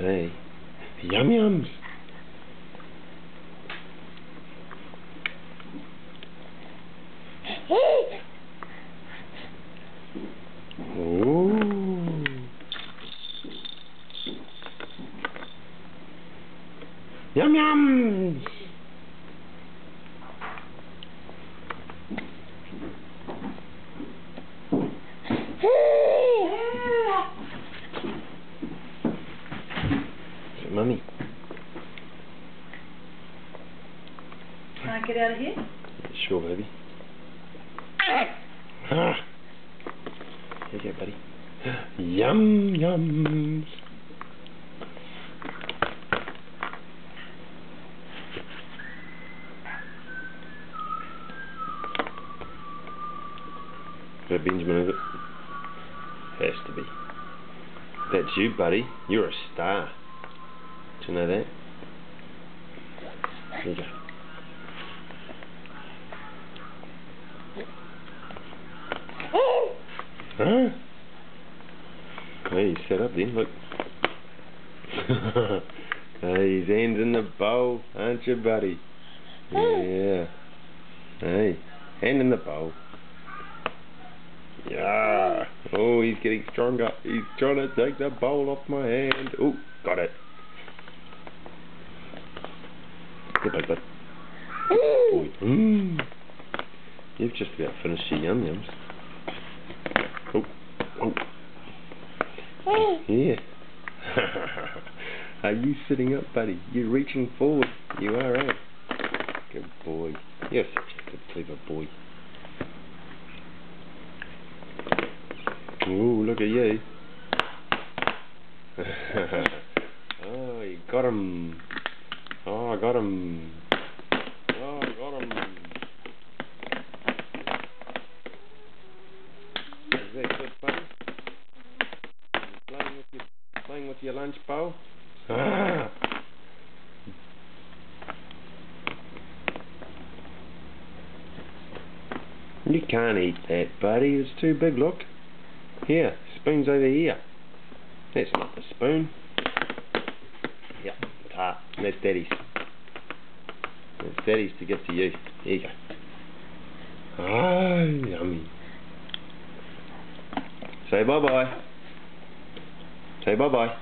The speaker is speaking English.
Hey. Yum yums. Ooh. Yum yums. Mummy. Can I get out of here? Sure, baby. Ah. Here you go, buddy. Yum yums. Is that Benjamin, is it? Has to be. That's you, buddy. You're a star. Did you know that? There you go. Huh? Hey, he's set up then, look. Hey, his hand's in the bowl, aren't you, buddy? Yeah. Hey, hand in the bowl. Yeah. Oh, he's getting stronger. He's trying to take the bowl off my hand. Oh, got it. Good bud, bud. Boy. You've just about finished your yum yums. Oh. Oh. Yeah. Are you sitting up, buddy? You're reaching forward. You are, eh? Good boy. You're such a good, clever boy. Ooh, look at you. Oh, you got him. Oh, I got him. Oh, I got him. Is that good fun? Playing with your lunch bowl? Ah. You can't eat that, buddy. It's too big, look. Here, spoon's over here. That's not the spoon. Yep, tart. That's Daddy's. That's Daddy's to give to you. There you go. Ah, yummy. Say bye-bye. Say bye-bye.